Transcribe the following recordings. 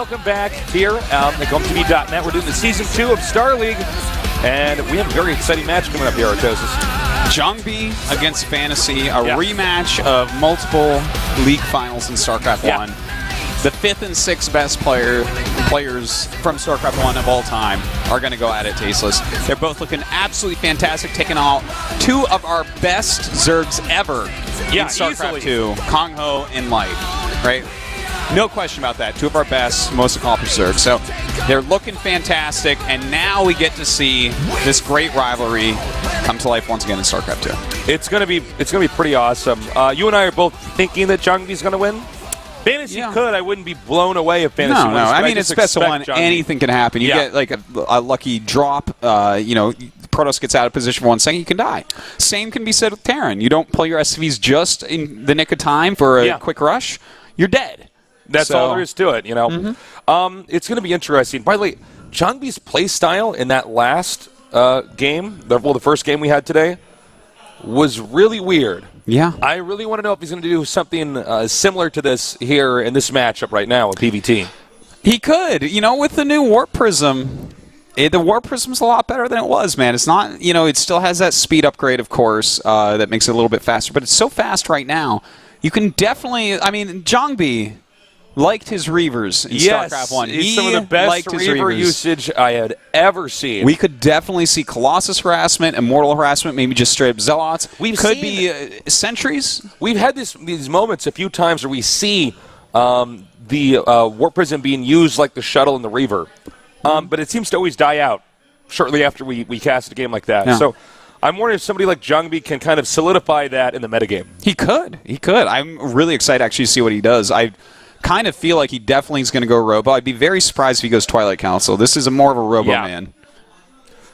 welcome back here at GomeTV.net. We're doing the Season 2 of Star League, and we have a very exciting match coming up here, Artosis. JangBi against FanTaSy, a rematch of multiple league finals in StarCraft 1. The 5th and 6th best players from StarCraft 1 of all time are going to go at it, Tasteless. They're both looking absolutely fantastic, taking out two of our best Zergs ever in StarCraft 2, Kong Ho and Light, right? No question about that. Two of our best, most accomplished Zergs. So they're looking fantastic, and now we get to see this great rivalry come to life once again in StarCraft 2. It's gonna be pretty awesome. You and I are both thinking that JangBi's gonna win. FanTaSy could. I wouldn't be blown away if FanTaSy wins. No. I mean, it's best of one. Anything can happen. You get like a lucky drop. Protoss gets out of position for 1 second, you can die. Same can be said with Terran. You don't play your SCVs just in the nick of time for a quick rush, you're dead. That's all there is to it, you know. It's going to be interesting. By the way, JangBi's play style in that last game, the first game we had today, was really weird. Yeah. I really want to know if he's going to do something similar to this here in this matchup right now with PvT. He could. You know, with the new Warp Prism, the Warp Prism's a lot better than it was, man. It's not, it still has that speed upgrade, of course, that makes it a little bit faster, but it's so fast right now. You can definitely, JangBi liked his Reavers in StarCraft 1. He's some of the best Reaver usage I had ever seen. We could definitely see Colossus harassment, Immortal harassment, maybe just straight up Zealots. Could be Sentries. We've had these moments a few times where we see the Warp Prism being used like the Shuttle and the Reaver. But it seems to always die out shortly after we cast a game like that. Yeah. So I'm wondering if somebody like JangBi can kind of solidify that in the metagame. He could. I'm really excited to actually see what he does. I kind of feel like he definitely is going to go Robo. I'd be very surprised if he goes Twilight Council. This is more of a Robo man.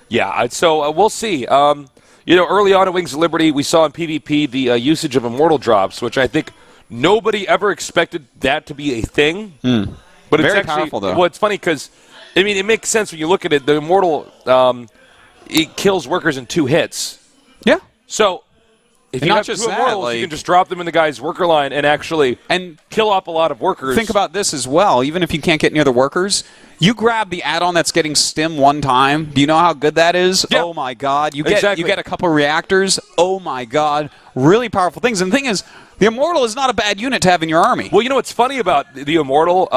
Yeah, so we'll see. Early on in Wings of Liberty, we saw in PvP the usage of Immortal drops, which I think nobody ever expected that to be a thing. But it's very actually powerful, though. Well, it's funny because, it makes sense when you look at it. The Immortal, it kills workers in 2 hits. Yeah. So if you have 2 Immortals, you can just drop them in the guy's worker line and actually kill off a lot of workers. Think about this as well. Even if you can't get near the workers, you grab the add-on that's getting stim 1 time. Do you know how good that is? Yeah. Oh, my God. You get a couple reactors. Oh, my God. Really powerful things. And the thing is, the Immortal is not a bad unit to have in your army. Well, what's funny about the Immortal,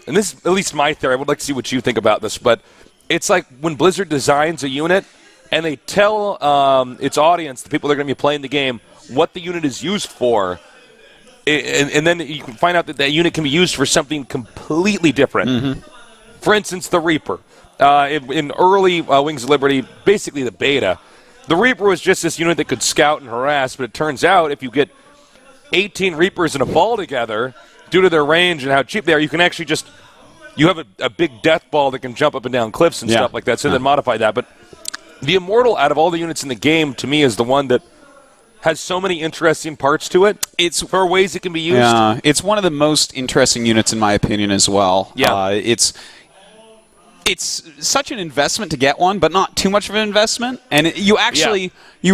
and this is at least my theory, I would like to see what you think about this, but it's like when Blizzard designs a unit, and they tell its audience, the people that are going to be playing the game, what the unit is used for, and then you can find out that unit can be used for something completely different. For instance, the Reaper. In early Wings of Liberty, basically the beta, the Reaper was just this unit that could scout and harass, but it turns out if you get 18 Reapers in a ball together, due to their range and how cheap they are, you can actually you have a big death ball that can jump up and down cliffs and stuff like that, so then modify that. But the Immortal, out of all the units in the game, to me, is the one that has so many interesting parts to it. It's for ways it can be used. Yeah, it's one of the most interesting units, in my opinion, as well. Yeah. It's such an investment to get one, but not too much of an investment. And you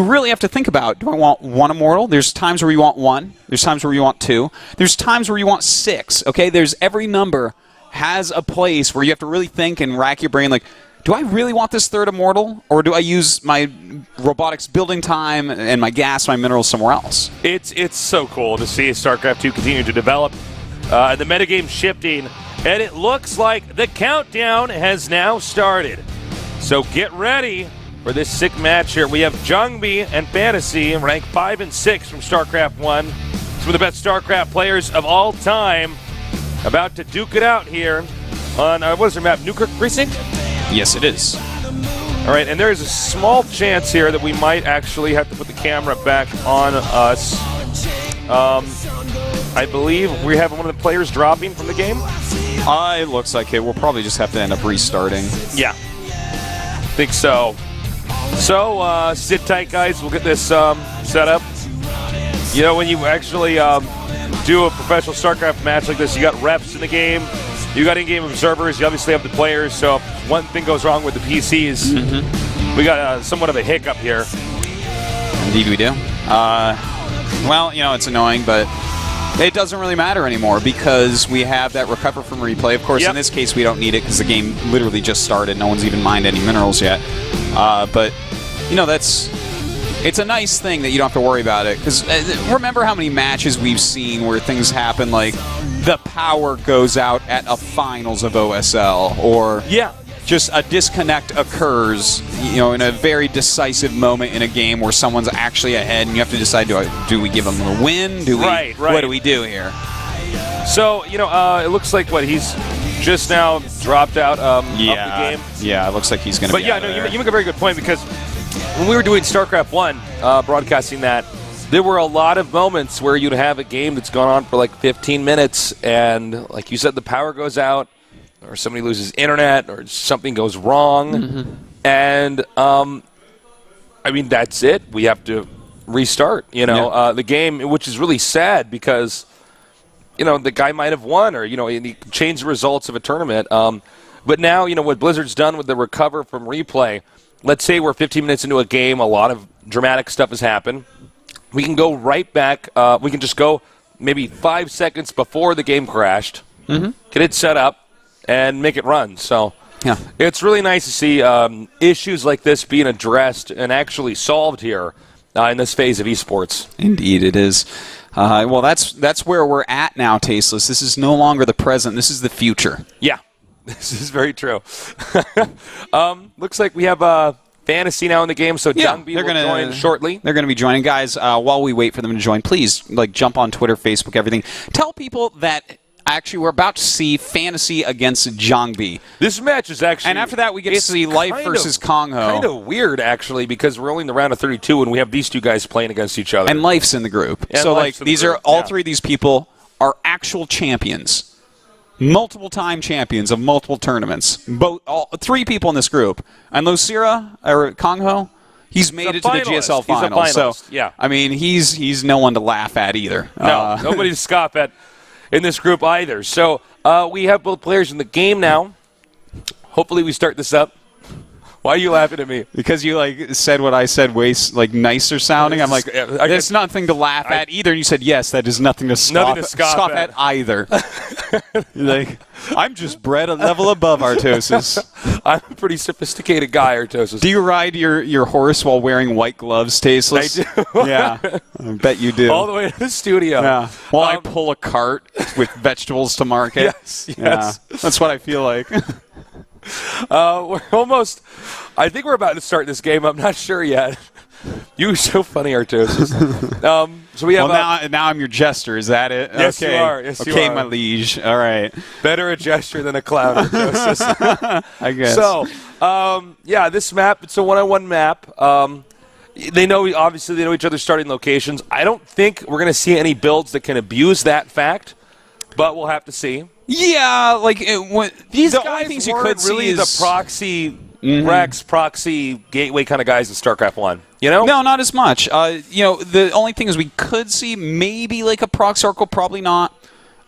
really have to think about, do I want 1 Immortal? There's times where you want 1. There's times where you want 2. There's times where you want 6. Okay, there's every number has a place where you have to really think and rack your brain like, do I really want this 3rd Immortal, or do I use my robotics building time and my gas, my minerals somewhere else? It's so cool to see StarCraft 2 continue to develop, the metagame shifting, and it looks like the countdown has now started. So get ready for this sick match here. We have JangBi and FanTaSy, ranked 5 and 6 from StarCraft 1. Some of the best StarCraft players of all time about to duke it out here on, what is their map, Newkirk Precinct? Yes, it is. All right, and there is a small chance here that we might actually have to put the camera back on us. I believe we have one of the players dropping from the game. It looks like it. We'll probably just have to end up restarting. Yeah, I think so. So sit tight, guys. We'll get this set up. When you actually do a professional StarCraft match like this, you got refs in the game. You got in-game observers. You obviously have the players. So if one thing goes wrong with the PCs, we got somewhat of a hiccup here. Indeed we do. Well, it's annoying, but It doesn't really matter anymore because we have that recover from replay. Of course, in this case, we don't need it because the game literally just started. No one's even mined any minerals yet. But, you know, it's a nice thing that you don't have to worry about it. Because remember how many matches we've seen where things happen like the power goes out at a finals of OSL or just a disconnect occurs, you know, in a very decisive moment in a game where someone's actually ahead and you have to decide, do we give them the win? What do we do here? So, you know, it looks like, he's just now dropped out of the game? Yeah, it looks like he's going to be But, you make a very good point because when we were doing StarCraft 1, broadcasting that, there were a lot of moments where you'd have a game that's gone on for like 15 minutes and, like you said, the power goes out, or somebody loses internet, or something goes wrong, and I mean that's it. We have to restart. You know, the game, which is really sad because you know the guy might have won, or you know he changed the results of a tournament. But now you know what Blizzard's done with the recover from replay. Let's say we're 15 minutes into a game, a lot of dramatic stuff has happened. We can go right back. We can just go maybe 5 seconds before the game crashed, get it set up, and make it run. So it's really nice to see issues like this being addressed and actually solved here in this phase of esports. Indeed, it is. Well, that's where we're at now, Tasteless. This is no longer the present. This is the future. Yeah, this is very true. Looks like we have FanTaSy now in the game, so JangBi will join shortly. They're going to be joining. Guys, while we wait for them to join, please jump on Twitter, Facebook, everything. Tell people that actually we're about to see FanTaSy against JangBi. This match is actually... And after that, we get to see Life versus Kongho. Kind of weird, actually, because we're only in the round of 32, and we have these two guys playing against each other. And Life's in the group. And so, these are all three of these people are actual champions. Multiple-time champions of multiple tournaments. Three people in this group. And Lucira, or Kongho, he's made it to the GSL finals. He's a finalist, so, I mean, he's no one to laugh at either. No, nobody to scoff at in this group either. So we have both players in the game now. Hopefully we start this up. Why are you laughing at me? Because you said what I said, way nicer sounding. I'm like, there's nothing to laugh at either. And you said, yes, that is nothing to scoff at either. You're I'm just bred a level above Artosis. I'm a pretty sophisticated guy, Artosis. Do you ride your horse while wearing white gloves, Tasteless? I do. Yeah, I bet you do. All the way to the studio. Yeah. While I pull a cart with vegetables to market. Yes. Yeah, that's what I feel like. We're almost... I think we're about to start this game. I'm not sure yet. You were so funny, Artosis. So we have... Well, now I'm your jester. Is that it? Yes, okay. you are. Yes, you okay, are. my liege. All right. Better a gesture than a clown, Artosis. I guess. So, this map, it's a one-on-one map. They know each other's starting locations. I don't think we're going to see any builds that can abuse that fact, but we'll have to see. Yeah, these the guys only things you weren't could see really is the proxy Rex, proxy gateway kind of guys in StarCraft 1. You know? No, not as much. The only thing is we could see maybe like a proxy circle, probably not.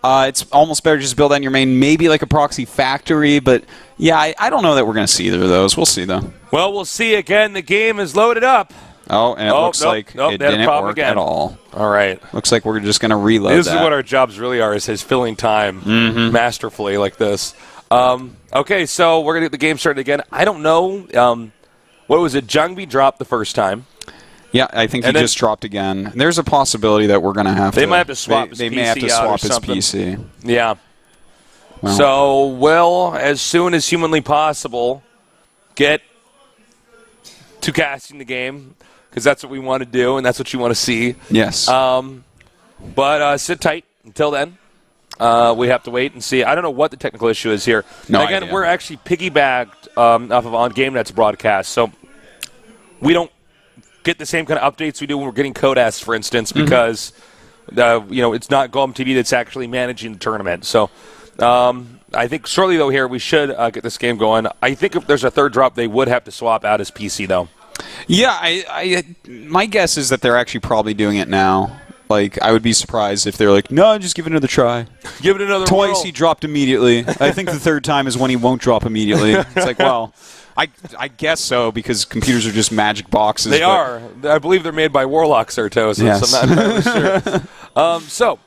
It's almost better just build on your main, maybe like a proxy factory, but yeah, I don't know that we're going to see either of those. We'll see though. Well, we'll see again. The game is loaded up. Oh, and it looks like it didn't work at all. All right. Looks like we're just going to reload This is what our jobs really are, is filling time masterfully like this. Okay, so we're going to get the game started again. I don't know. What was it? JangBi dropped the first time. Yeah, I think he just dropped again. There's a possibility that we're going to have to... They might have to swap his PC They may have to swap his something. PC. Yeah. Well. So we'll, as soon as humanly possible, get to casting the game, because that's what we want to do, and that's what you want to see. Yes. But sit tight until then. We have to wait and see. I don't know what the technical issue is here. No Again, idea. we're actually piggybacked off of on GameNet's broadcast, so we don't get the same kind of updates we do when we're getting Codas, for instance, because it's not Golem TV that's actually managing the tournament. So I think shortly, though, here we should get this game going. I think if there's a third drop, they would have to swap out his PC, though. Yeah, my guess is that they're actually probably doing it now. I would be surprised if they're like, no, just give it another try. Give it another Twice whirl. he dropped immediately. I think the third time is when he won't drop immediately. It's like, well, I guess so, because computers are just magic boxes. They are. I believe they're made by Warlocks, Artosis. Yes. I'm not entirely sure. So,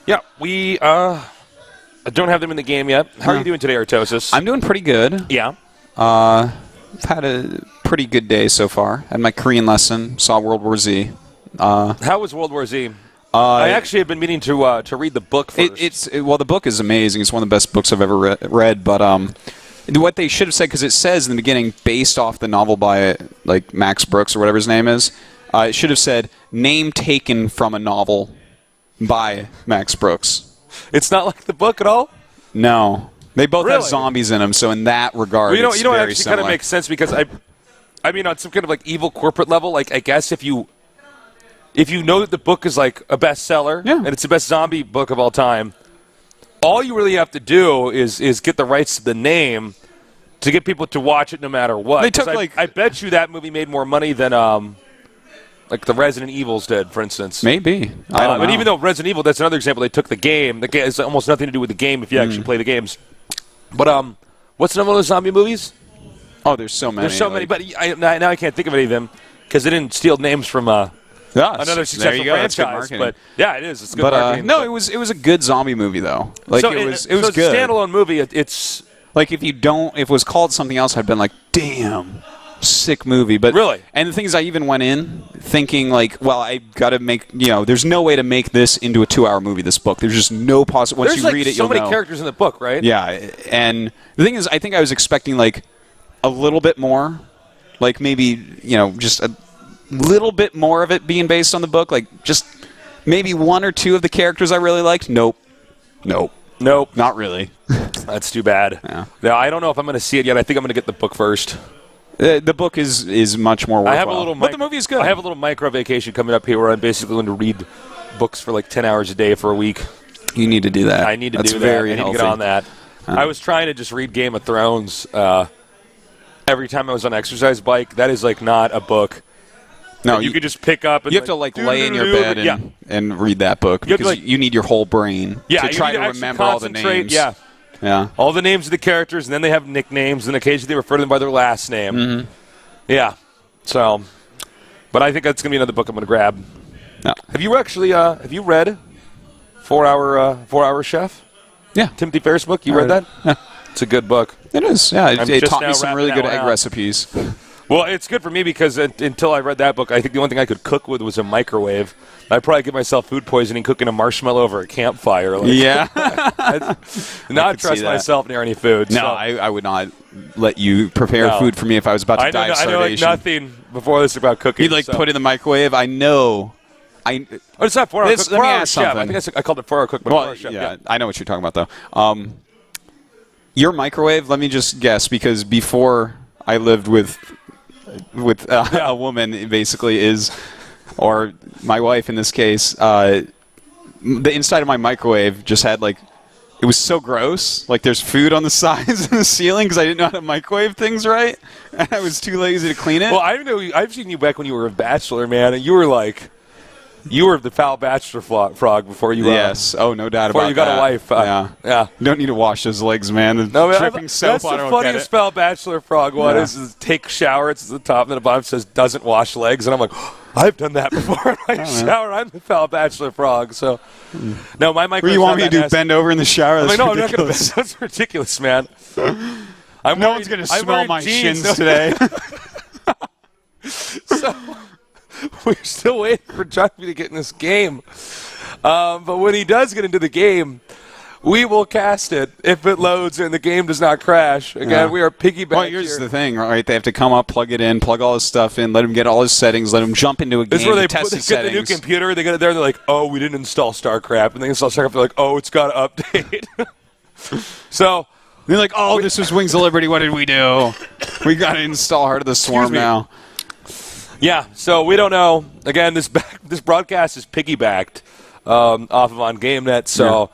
Yeah, we don't have them in the game yet. How are you doing today, Artosis? I'm doing pretty good. Yeah. I've had a pretty good day so far. Had my Korean lesson, saw World War Z. How was World War Z? I actually have been meaning to read the book first. Well, the book is amazing. It's one of the best books I've ever read. But what they should have said, because it says in the beginning, based off the novel by like Max Brooks or whatever his name is, it should have said name taken from a novel by Max Brooks. It's not like the book at all? No. They both have Really? zombies in them, so in that regard, Well, it's it very actually similar. kind of makes sense because I mean, on some kind of like evil corporate level, like I guess if you know that the book is like a bestseller and it's the best zombie book of all time, all you really have to do is get the rights to the name to get people to watch it no matter what. They took I bet you that movie made more money than like the Resident Evils did, for instance. Maybe. I don't know. But even though Resident Evil, that's another example. They took the game. The game has almost nothing to do with the game if you actually play the games. But what's the number of those zombie movies? Oh, there's so many. There's so many, but now I can't think of any of them because they didn't steal names from another successful franchise. But yeah, it is. It's good marketing. No, it was a good zombie movie though. Like it was good. It's a standalone movie. It's like if it was called something else, I'd been like, damn, sick movie. But really, and the thing is, I even went in thinking like, well, I got to make there's no way to make this into a 2-hour movie. This book, there's just no possible. Once you read it, so you'll many know. characters in the book, right? Yeah, and the thing is, I think I was expecting like a little bit more, like maybe just a little bit more of it being based on the book, like just maybe 1 or 2 of the characters I really liked. Nope, not really. That's too bad. Yeah. Now, I don't know if I'm going to see it yet. I think I'm going to get the book first. The book is much more worthwhile. But the movie is good. I have a little micro vacation coming up here where I'm basically going to read books for like 10 hours a day for a week. You need to do that. I need to That's do very that. I need healthy. to get on that. I was trying to just read Game of Thrones every time I was on exercise bike. That is like not a book. No, you could just pick up and you have to like lay in your bed and read that book because you need your whole brain to try to remember all the names. Yeah. All the names of the characters, and then they have nicknames, and occasionally they refer to them by their last name. Mm-hmm. Yeah. So, but I think that's going to be another book I'm going to grab. No. Have you actually have you read 4 Hour Chef? Yeah. Timothy Ferriss book? You read that? Yeah. It's a good book. It is. Yeah. It taught me some really good egg out. recipes. Well, it's good for me because until I read that book, I think the only thing I could cook with was a microwave. I'd probably get myself food poisoning cooking a marshmallow over a campfire. Like, yeah. Not trust myself near any food. No, so. I would not let you prepare food for me if I was about to die of starvation. I know like nothing before this about cooking. You'd put it in the microwave. I know. It's not 4 Hour Cook. 4 Hour Chef. I think I called it 4 Hour Cook, but 4 Hour Chef. Yeah, I know what you're talking about, though. Your microwave, let me just guess, because before I lived with a woman, basically, or my wife in this case, the inside of my microwave just had it was so gross. Like there's food on the sides and the ceiling because I didn't know how to microwave things right, and I was too lazy to clean it. Well, I've seen you back when you were a bachelor, man, and you were the foul bachelor frog before you. Yes. Oh, no doubt about that. Before you got a wife. Yeah. You don't need to wash those legs, man. Dripping soap. That's the funniest foul bachelor frog one is take shower. It's at the top, and then the bottom says doesn't wash legs, and I'm like, I've done that before in my shower. I'm the foul bachelor frog. So, no, my microwave. What do you want me to do? Bend over in the shower? I'm no, I'm not going to. That's ridiculous, man. No one's going to smell my shins today. So. We're still waiting for JangBi to get in this game. But when he does get into the game, we will cast it if it loads and the game does not crash. Again, we are piggybacking. Well, here's the thing, right? They have to come up, plug it in, plug all his stuff in, let him get all his settings, let him jump into a game, this is where they test his get the new computer, they get it there, and they're like, oh, we didn't install StarCraft. And they install StarCraft, they're like, oh, it's got to update. So they're like, oh, this was Wings of Liberty. What did we do? We got to install Heart of the Swarm now. Yeah, so we don't know. Again, this broadcast is piggybacked off of on GameNet, so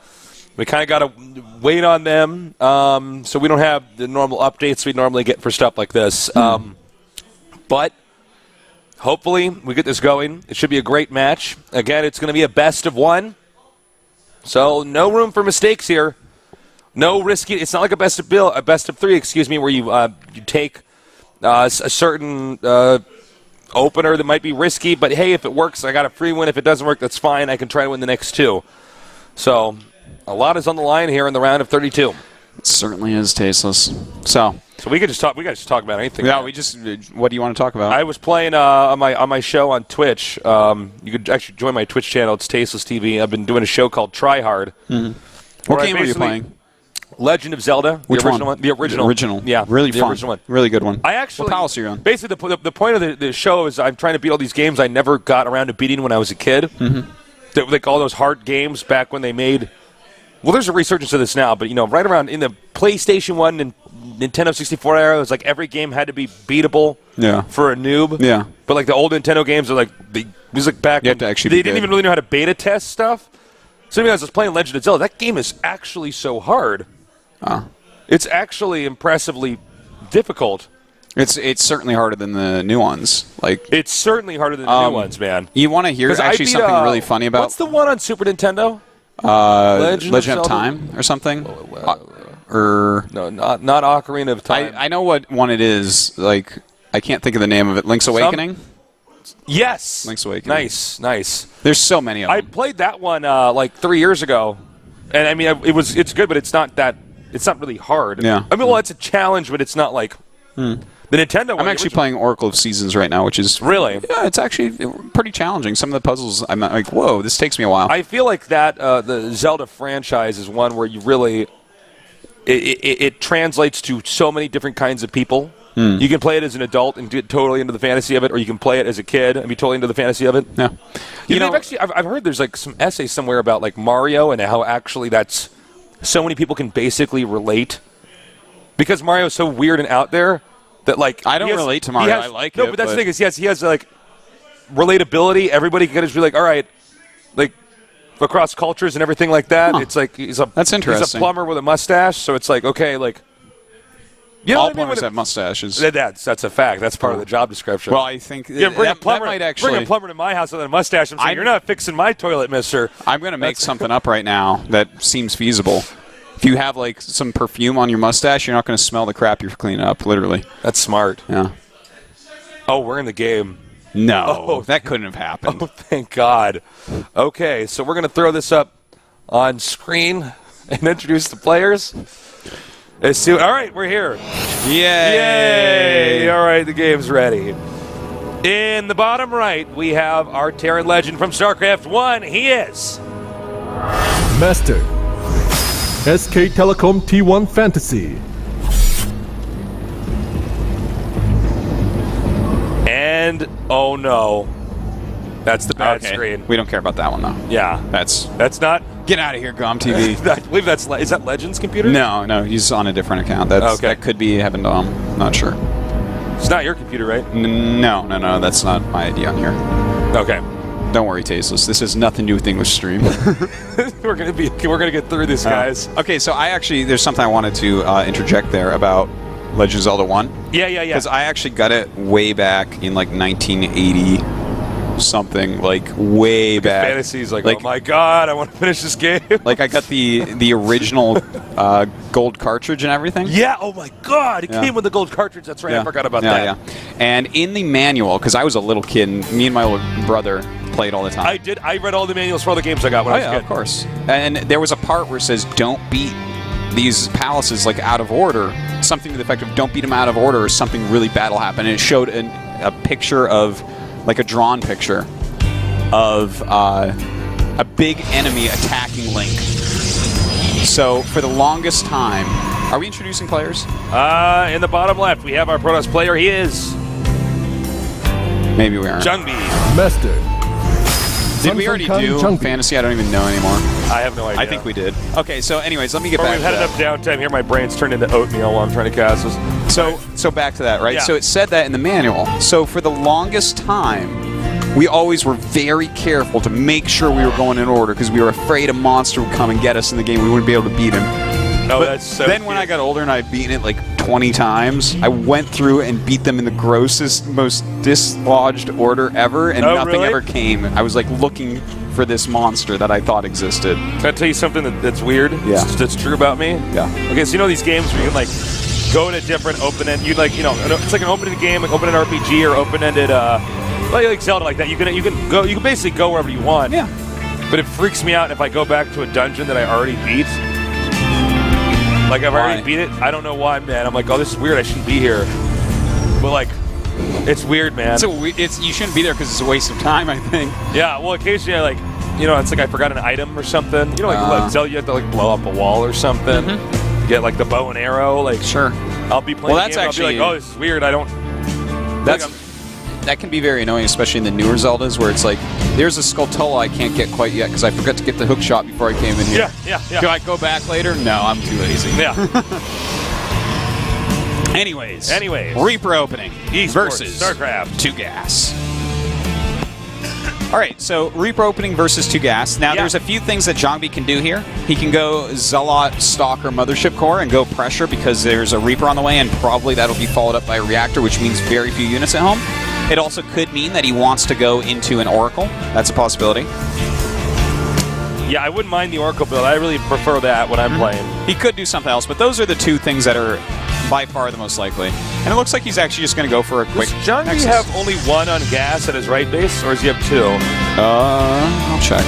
we kind of got to wait on them. So we don't have the normal updates we normally get for stuff like this. But hopefully we get this going. It should be a great match. Again, it's going to be a best of one, so no room for mistakes here. No risky. It's not like a best of three. Where you take a certain opener that might be risky, but hey, if it works, I got a free win. If it doesn't work, that's fine. I can try to win the next two. So a lot is on the line here in the round of 32. It certainly is tasteless. So we could just talk. We got to just talk about anything. Yeah, man. we just. What do you want to talk about? I was playing on my show on Twitch. You could actually join my Twitch channel. It's Tasteless TV. I've been doing a show called Try Hard. What game are you playing? Legend of Zelda. Which the original one? The original. The original. Yeah, really the fun. original one. Really good one. I actually. What palace are you on? Basically, the point of the show is I'm trying to beat all these games I never got around to beating when I was a kid. Like all those hard games back when they made. Well, there's a resurgence of this now, but right around in the PlayStation 1 and Nintendo 64 era, it was like every game had to be beatable for a noob. Yeah. But like the old Nintendo games are like it was like back when to actually they be didn't good. even really know how to beta test stuff. So I was playing Legend of Zelda. That game is actually so hard. It's actually impressively difficult. It's certainly harder than the new ones. Like It's certainly harder than the new ones, man. you want to hear 'Cause I actually beat, something really funny about what's the one on Super Nintendo? Legend of Zelda? Time or something? Or No, not Ocarina of Time. I know what one it is. Like I can't think of the name of it. Link's Awakening. Yes. Link's Awakening. Nice. There's so many of I them. played that one like 3 years ago, and I mean it's good, but it's not really hard. Yeah. I mean, well, it's a challenge, but it's not like the Nintendo one. I'm actually playing Oracle of Seasons right now, which is Really? yeah, it's actually pretty challenging. Some of the puzzles I'm like, whoa, this takes me a while. I feel like that the Zelda franchise is one where you really it translates to so many different kinds of people. You can play it as an adult and get totally into the fantasy of it, or you can play it as a kid and be totally into the fantasy of it. Yeah, You know, I've heard there's like some essays somewhere about like Mario and how actually that's so many people can basically relate because Mario's so weird and out there that like I don't relate to Mario. I like it. No, but that's the thing is he has like relatability. Everybody can just be like, all right, like across cultures and everything like that. It's like that's interesting. He's a plumber with a mustache, so it's like okay, like. You know all what I mean? plumbers have mustaches. That's a fact. That's part of the job description. Well, I think bring a plumber, that might actually bring a plumber to my house with a mustache and say, "You're not fixing my toilet, mister." I'm going to make something up right now that seems feasible. If you have like some perfume on your mustache, you're not going to smell the crap you're cleaning up. Literally. That's smart. Yeah. Oh, we're in the game. No, that couldn't have happened. Oh, thank God. Okay, so we're going to throw this up on screen and introduce the players. All right, we're here. Yay! All right, the game's ready. In the bottom right, we have our Terran legend from StarCraft 1. He is... Master, SK Telecom T1 FanTaSy. And, oh no. That's the bad screen. We don't care about that one, though. Yeah. That's not... Get out of here, Gom TV. I believe is that Legends computer? No, he's on a different account. That could be Heaven Dom. Not sure. It's not your computer, right? No, that's not my ID on here. Okay. Don't worry, Tasteless. This has nothing to do with English stream. We're gonna get through this, guys. Okay, so there's something I wanted to interject there about Legend of Zelda 1. Yeah. Because I actually got it way back in like 1980 something, like way back. Fantasy's like, oh my God, I want to finish this game. Like I got the original gold cartridge and everything. Yeah, oh my God, it came with the gold cartridge. That's right, I forgot about that. Yeah. And in the manual, because I was a little kid, and me and my little brother played all the time. I did. I read all the manuals for all the games I got when I was a kid. Of course. And there was a part where it says, don't beat these palaces like out of order. Something to the effect of, don't beat them out of order or something really bad will happen. And it showed a picture of, like a drawn picture of a big enemy attacking Link. So for the longest time, are we introducing players? In the bottom left, we have our Protoss player. He is... Maybe we aren't. JangBi. Master. Did we already do FanTaSy? I don't even know anymore. I have no idea. I think we did. Okay, so anyways, let me get back we've had enough downtime here. My brain's turned into oatmeal while I'm trying to cast this. So back to that, right? Yeah. So it said that in the manual. So for the longest time, we always were very careful to make sure we were going in order because we were afraid a monster would come and get us in the game. We wouldn't be able to beat him. Oh, that's so then when I got older and I'd beaten it like 20 times, I went through and beat them in the grossest, most dislodged order ever, and nothing ever came. I was like looking for this monster that I thought existed. Can I tell you something that's weird? Yeah. That's true about me? Yeah. Okay, so you know these games where you can like go to different open-end, it's like an open-ended game, like open-ended RPG or open-ended, like Zelda like that. You can basically go wherever you want. Yeah. But it freaks me out if I go back to a dungeon that I already beat. Like, I've already beat it. I don't know why, man. I'm like, oh, this is weird. I shouldn't be here. But, like, it's weird, man. You shouldn't be there because it's a waste of time, I think. Yeah, well, occasionally I, like, you know, it's like I forgot an item or something. You know, like, Zelda, you have to, like, blow up a wall or something. Get, like, the bow and arrow. Like, sure. I'll be playing that's the game, actually, I'll be like, oh, this is weird. I don't... That can be very annoying, especially in the newer Zeldas, where it's like, there's a Skulltula I can't get quite yet because I forgot to get the hook shot before I came in here. Yeah. Do I go back later? No, I'm too lazy. Yeah. Anyways. Reaper opening versus StarCraft. 2Gas. All right, so Reaper opening versus 2Gas. Now, there's a few things that JangBi can do here. He can go Zealot, Stalker, Mothership Core and go pressure because there's a Reaper on the way, and probably that'll be followed up by a Reactor, which means very few units at home. It also could mean that he wants to go into an Oracle. That's a possibility. Yeah, I wouldn't mind the Oracle build. I really prefer that when I'm playing. He could do something else, but those are the two things that are by far the most likely. And it looks like he's actually just going to go for a quick Does JangBi have only one on gas at his right base, or does he have two? I'll check.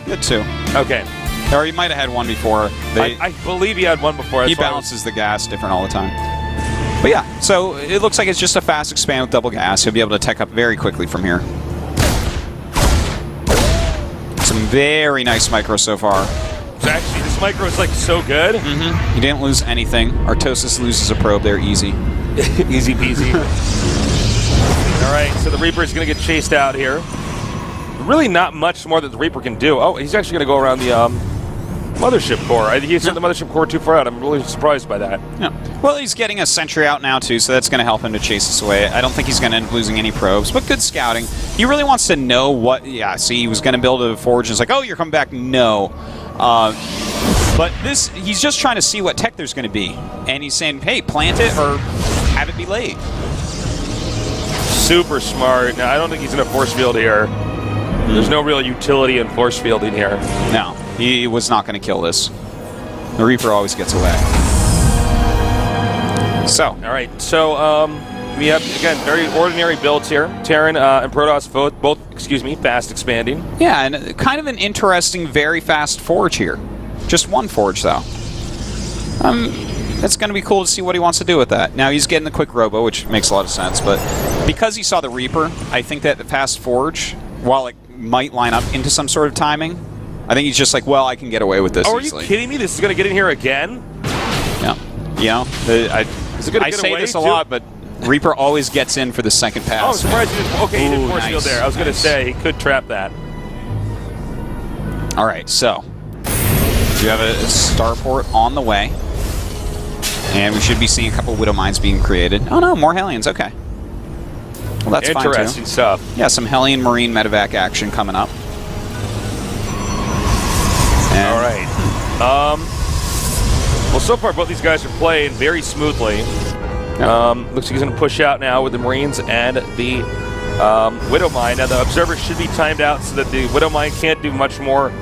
He had two. Okay. Or he might have had one before. I believe he had one before. He balances the gas different all the time. But yeah, so it looks like it's just a fast expand with double gas. He'll be able to tech up very quickly from here. Some very nice micro so far. So actually, this micro is like so good. He didn't lose anything. Artosis loses a probe there easy. Easy peasy. All right, so the Reaper is going to get chased out here. Really not much more that the Reaper can do. Oh, he's actually going to go around the Mothership Core. He sent the Mothership Core too far out. I'm really surprised by that. Yeah. Well, he's getting a sentry out now, too, so that's going to help him to chase us away. I don't think he's going to end up losing any probes, but good scouting. He really wants to know what... Yeah, see, he was going to build a forge, and it's like, oh, you're coming back? No. But this, he's just trying to see what tech there's going to be. And he's saying, hey, plant it or have it be late. Super smart. Now, I don't think he's going to force field here. There's no real utility in force fielding here. No, he was not going to kill this. The Reaper always gets away. So. All right, so we have, again, very ordinary builds here. Terran and Protoss both, fast expanding. Yeah, and kind of an interesting, very fast forge here. Just one forge, though. It's going to be cool to see what he wants to do with that. Now, he's getting the quick robo, which makes a lot of sense, but because he saw the Reaper, I think that the fast forge, while it might line up into some sort of timing, I think he's just like, well, I can get away with this easily. Are you kidding me? This is going to get in here again? Yeah. You know, I say this a lot, but Reaper always gets in for the second pass. Oh, I'm surprised he didn't. Okay, he didn't force field there. I was going to say, he could trap that. All right, so you have a starport on the way. And we should be seeing a couple Widow Mines being created. Oh no, more Hellions, okay. Well, that's fine too. Interesting stuff. Yeah, some Hellion Marine medevac action coming up. And all right. Well, so far both these guys are playing very smoothly. Looks like he's going to push out now with the Marines and the Widow Mine. Now the Observer should be timed out so that the Widow Mine can't do much more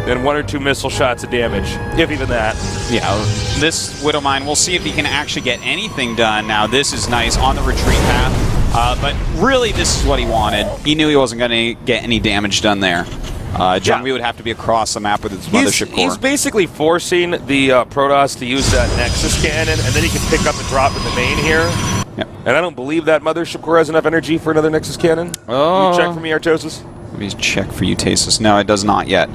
than 1 or 2 missile shots of damage, if even that. Yeah, this Widow Mine, we'll see if he can actually get anything done. Now this is nice on the retreat path, but really this is what he wanted. He knew he wasn't going to get any damage done there. JangBi would have to be across the map with his Mothership Core. He's basically forcing the Protoss to use that Nexus cannon, and then he can pick up and drop in the main here. Yep. And I don't believe that Mothership Core has enough energy for another Nexus cannon. Oh. You check for me, Artosis? Let me check for you, Tasteless. No, it does not yet.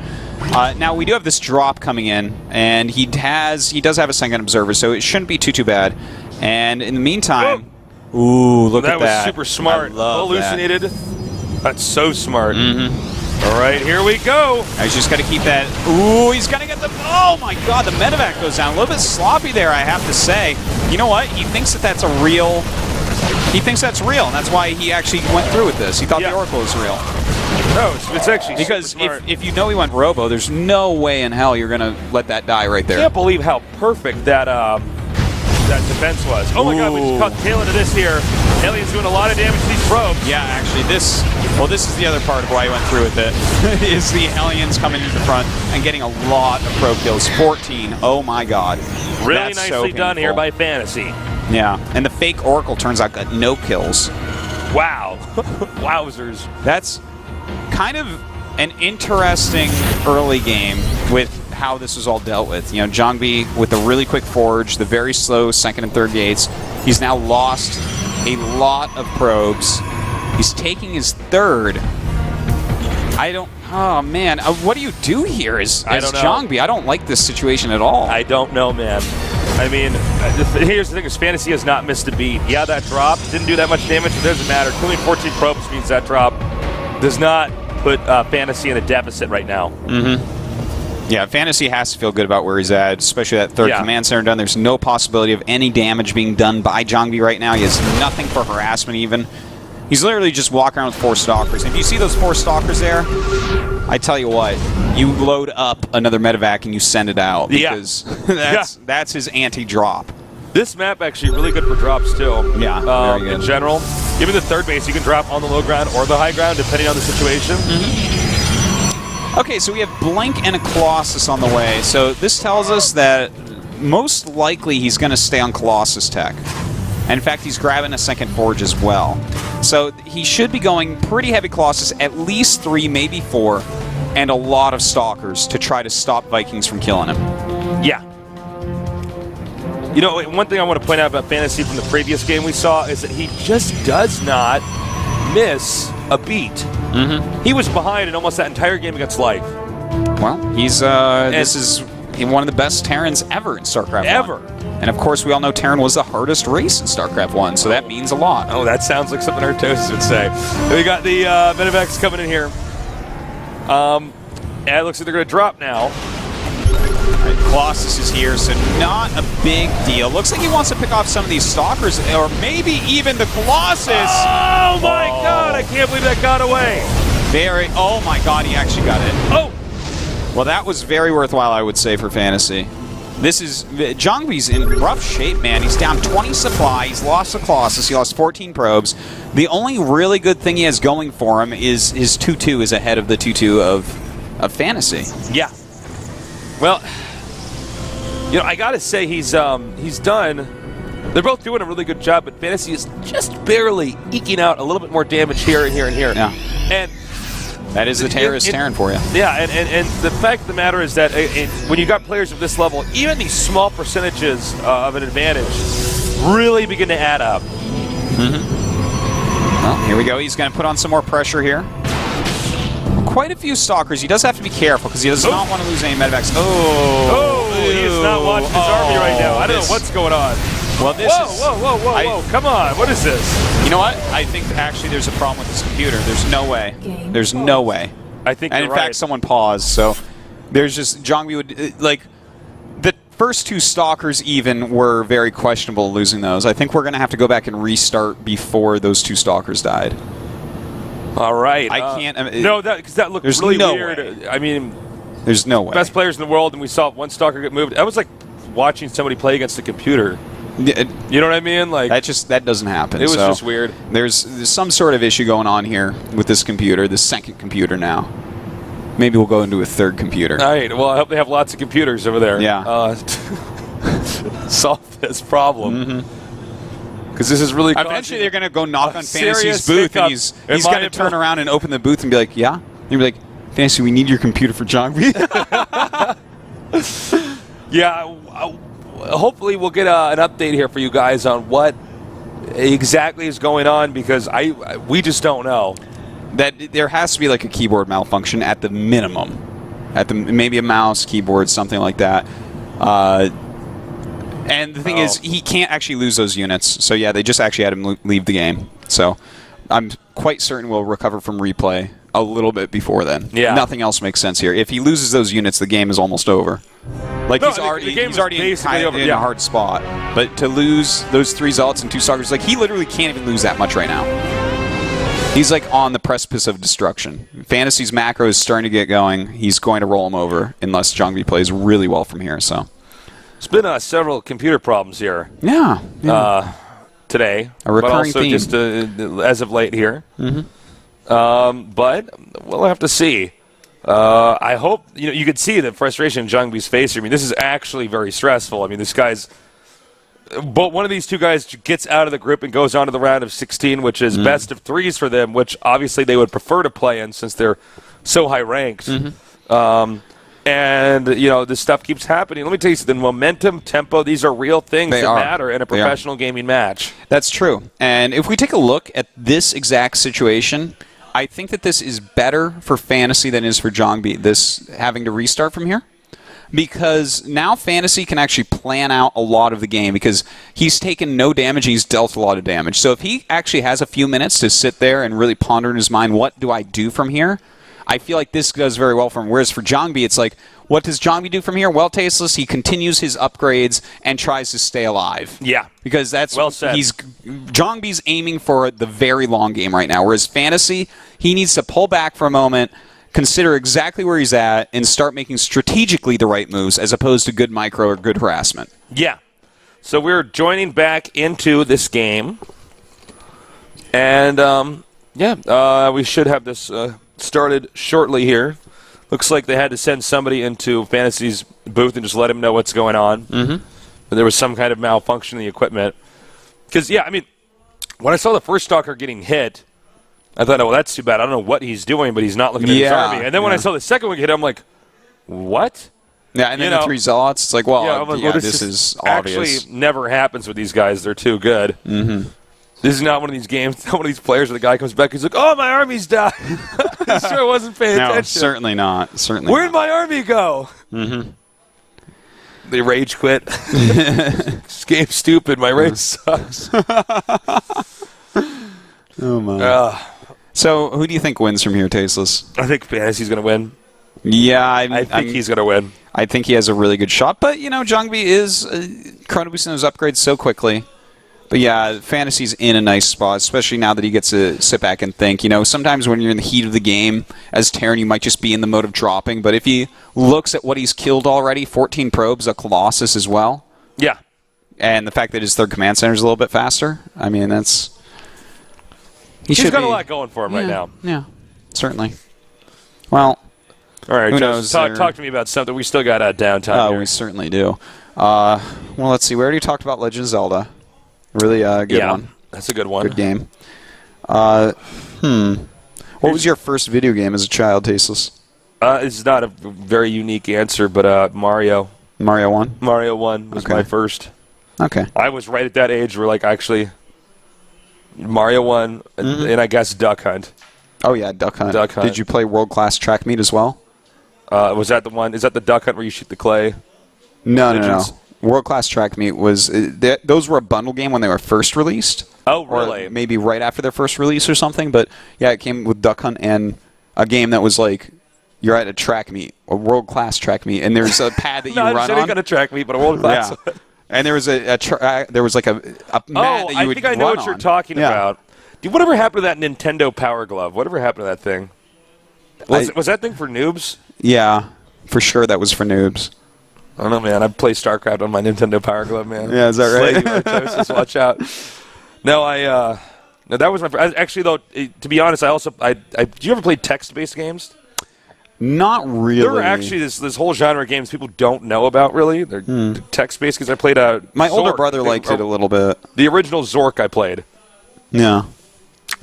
Now, we do have this drop coming in, and he does have a second Observer, so it shouldn't be too bad. And in the meantime... Ooh, look at that. That was super smart. Hallucinated. That's so smart. All right, here we go. I just got to keep that. Ooh, he's going to get the... Oh, my God, the medevac goes down. A little bit sloppy there, I have to say. You know what? He thinks that that's a real... He thinks that's real, and that's why he actually went through with this. He thought the Oracle was real. No, it's actually because if you know he went Robo, there's no way in hell you're going to let that die right there. I can't believe how perfect that that defense was. Oh my God, we just caught the tail end of this here. Alien's doing a lot of damage to these probes. Yeah, actually, this is the other part of why he went through with it, is the Aliens coming to the front and getting a lot of probe kills. 14. Oh my God. Really nicely done here by FanTaSy. Yeah, and the fake Oracle turns out got no kills. Wow. Wowzers. That's kind of an interesting early game with how this was all dealt with. You know, JangBi with the really quick forge, the very slow second and third gates. He's now lost a lot of probes. He's taking his third. Oh, man. What do you do here as JangBi? I don't like this situation at all. I don't know, man. I mean, here's the thing, is FanTaSy has not missed a beat. Yeah, that drop didn't do that much damage. It doesn't matter. Killing 14 probes means that drop does not put FanTaSy in a deficit right now. Yeah, FanTaSy has to feel good about where he's at, especially that third command center done. There's no possibility of any damage being done by JangBi right now. He has nothing for harassment even. He's literally just walking around with 4 stalkers. If you see those 4 stalkers there, I tell you what, you load up another medevac and you send it out, because that's his anti-drop. This map actually really good for drops too. Yeah, very good. In general. Even the third base, you can drop on the low ground or the high ground, depending on the situation. Okay, so we have Blink and a Colossus on the way. So this tells us that most likely he's going to stay on Colossus tech. And in fact, he's grabbing a second forge as well. So he should be going pretty heavy Colossus, at least 3, maybe 4, and a lot of stalkers to try to stop Vikings from killing him. Yeah. You know, one thing I want to point out about FanTaSy from the previous game we saw is that he just does not miss a beat. He was behind in almost that entire game against Life. Well, he's this is one of the best Terrans ever in StarCraft 1. Ever. And of course, we all know Terran was the hardest race in StarCraft 1, so that means a lot. Oh, that sounds like something Artosis would say. We got the medevacs coming in here. And it looks like they're going to drop now. Right, Colossus is here, so not a big deal. Looks like he wants to pick off some of these stalkers, or maybe even the Colossus. Oh my God! I can't believe that got away. Oh my God, he actually got it. Oh. Well, that was very worthwhile, I would say, for FanTaSy. This is JangBi's in rough shape, man. He's down 20 supply. He's lost the Colossus. He lost 14 probes. The only really good thing he has going for him is his 2-2 is ahead of the 2-2 of FanTaSy. Yeah. Well, you know, I gotta say he's done. They're both doing a really good job, but FanTaSy is just barely eking out a little bit more damage here and here and here. Yeah. And that is the terrorist Terran for you. Yeah, and the fact of the matter is that when you got players of this level, even these small percentages of an advantage really begin to add up. Well, here we go. He's going to put on some more pressure here. Quite a few stalkers. He does have to be careful because he does not want to lose any medevacs. He is not watching his army right now. I don't know what's going on. Well, this whoa, come on. What is this? You know what? I think actually there's a problem with this computer. There's no way. There's no way. I think and you're in fact, someone paused, so there's just JangBi would like the first 2 stalkers even were very questionable losing those. I think we're going to have to go back and restart before those 2 stalkers died. All right. I can't. No, because that looked really weird. Way. I mean, there's no way. Best players in the world, and we saw 1 stalker get moved. That was like watching somebody play against a computer. You know what I mean? Like that doesn't happen. It was just weird. There's some sort of issue going on here with this computer, this second computer now. Maybe we'll go into a third computer. All right. Well, I hope they have lots of computers over there. Yeah. Solve this problem. Because this is really eventually they're going to go knock on FanTaSy's booth, and he's going to turn around and open the booth and be like, "Yeah." And you'll be like, "FanTaSy, we need your computer for JangBi." Yeah. Hopefully we'll get an update here for you guys on what exactly is going on, because we just don't know. That there has to be like a keyboard malfunction at the minimum, maybe a mouse, keyboard, something like that. And the thing is, he can't actually lose those units. So yeah, they just actually had him leave the game. So I'm quite certain we'll recover from replay a little bit before then. Yeah. Nothing else makes sense here. If he loses those units, the game is almost over. Like he's already in a hard spot. But to lose those 3 zealots and 2 stalkers, like he literally can't even lose that much right now. He's like on the precipice of destruction. FanTaSy's macro is starting to get going. He's going to roll him over unless JangBi plays really well from here. So it's been several computer problems here. Yeah. Today, a recurring but also theme. just as of late here. But we'll have to see. I hope you could see the frustration in JangBi's face. I mean, this is actually very stressful. I mean, this guy's. But one of these 2 guys gets out of the group and goes on to the round of 16, which is best of 3s for them, which obviously they would prefer to play in since they're so high ranked. And, this stuff keeps happening. Let me tell you something. Momentum, tempo, these are real things that matter in a professional gaming match. That's true. And if we take a look at this exact situation, I think that this is better for FanTaSy than it is for JangBi, this having to restart from here. Because now FanTaSy can actually plan out a lot of the game because he's taken no damage, he's dealt a lot of damage. So if he actually has a few minutes to sit there and really ponder in his mind, what do I do from here? I feel like this does very well for him. Whereas for JangBi, it's like, what does JangBi do from here? Well, Tasteless, he continues his upgrades and tries to stay alive. Yeah. Because that's well said. JangBi's aiming for the very long game right now. Whereas FanTaSy, he needs to pull back for a moment, consider exactly where he's at, and start making strategically the right moves as opposed to good micro or good harassment. Yeah. So we're joining back into this game. And, we should have this started shortly here. Looks like they had to send somebody into FanTaSy's booth and just let him know what's going on. But there was some kind of malfunction in the equipment. Because, when I saw the first stalker getting hit, I thought, well, that's too bad. I don't know what he's doing, but he's not looking at his army. And then when I saw the second one get hit, I'm like, what? Yeah, and then the 3 Zealots, it's like, this is obvious. Actually never happens with these guys. They're too good. This is not one of these games, one of these players where the guy comes back, he's like, oh, my army's died. I sure wasn't paying attention. No, certainly not. Where'd my army go? They rage quit. This game's stupid. My race sucks. Oh, my. So who do you think wins from here, Tasteless? I think FanTaSy's going to win. Yeah, I think he's going to win. I think he has a really good shot. But, JangBi is chrono boosting those upgrades so quickly. But yeah, FanTaSy's in a nice spot, especially now that he gets to sit back and think. Sometimes when you're in the heat of the game, as Terran, you might just be in the mode of dropping. But if he looks at what he's killed already, 14 probes, a Colossus as well. Yeah. And the fact that his third command center is a little bit faster, that's... He's got a lot going for him right now. Yeah, certainly. Well, all right, who knows? Talk to me about something. We still got downtime here. We certainly do. Well, let's see. We already talked about Legend of Zelda. Really good one. That's a good one. Good game. What was your first video game as a child, Tasteless? It's not a very unique answer, but Mario. Mario 1? Mario 1 was my first. Okay. I was right at that age where, actually, Mario 1 and I guess Duck Hunt. Oh, yeah, Duck Hunt. Duck Hunt. Did you play World Class Track Meet as well? Was that the one? Is that the Duck Hunt where you shoot the clay? No. World Class Track Meet was those were a bundle game when they were first released. Oh, really? Or maybe right after their first release or something. But yeah, it came with Duck Hunt and a game that was like you're at a track meet, a World Class Track Meet, and there's a pad that you run on. I got a track meet, but a World Class. Yeah. And there was there was like a mat that you would run on. I think I know what you're talking about. Dude, whatever happened to that Nintendo Power Glove? Whatever happened to that thing? Was that thing for noobs? Yeah, for sure that was for noobs. I don't know, man. I play StarCraft on my Nintendo Power Glove, man. Yeah, is that right? Artosis, watch out. No, no, that was my first. Actually, though, to be honest, do you ever play text-based games? Not really. There are actually this whole genre of games people don't know about, really. They're text-based because I played my Zork. older brother liked it a little bit. The original Zork I played. Yeah.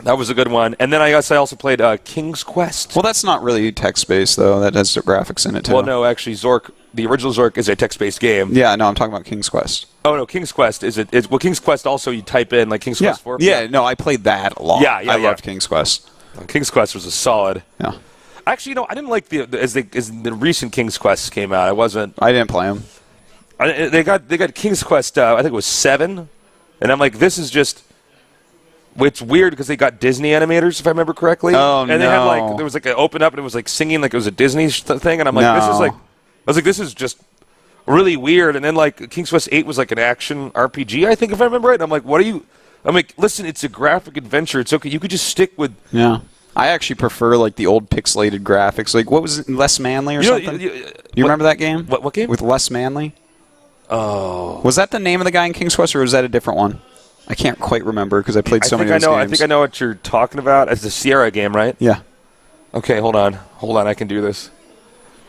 That was a good one. And then I guess I also played King's Quest. Well, that's not really text-based, though. That has graphics in it, too. Well, no, actually, Zork, the original Zork is a text-based game. Yeah, no, I'm talking about King's Quest. Oh, no, King's Quest well, King's Quest also you type in, like, King's Quest 4. Yeah, no, I played that a lot. Yeah, I loved King's Quest. King's Quest was a solid. Yeah. Actually, I didn't like as the recent King's Quest came out. I didn't play them. They got King's Quest, I think it was 7, and I'm like, this is just... It's weird because they got Disney animators, if I remember correctly. Oh, and they had there was an open up and it was like singing like it was a Disney thing, and I'm like, this is just really weird. And then like King's Quest 8 was like an action RPG, I think, if I remember right. And I'm like, I'm like, listen, it's a graphic adventure. It's okay. You could just stick with. Yeah. I actually prefer like the old pixelated graphics. Like what was it, Less Manly or something? You remember that game? What game? With Less Manly. Oh. Was that the name of the guy in King's Quest, or was that a different one? I can't quite remember because I played so many of those games. I think I know what you're talking about. It's the Sierra game, right? Yeah. Okay, hold on. I can do this.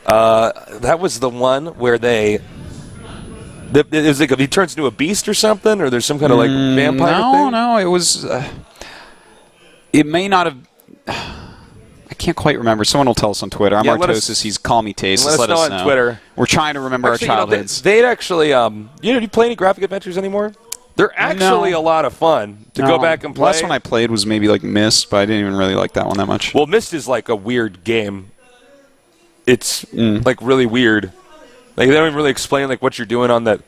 That was the one where it was like he turns into a beast or something, or there's some kind of like vampire thing? No, it was... it may not have... I can't quite remember. Someone will tell us on Twitter. I'm Artosis. He's Call Me Tasteless. Let us know on Twitter. We're trying to remember our childhoods. They'd actually, do you play any graphic adventures anymore? They're actually a lot of fun to go back and play. The last one I played was maybe like Myst, but I didn't even really like that one that much. Well, Myst is like a weird game. It's like really weird. Like they don't even really explain like what you're doing on that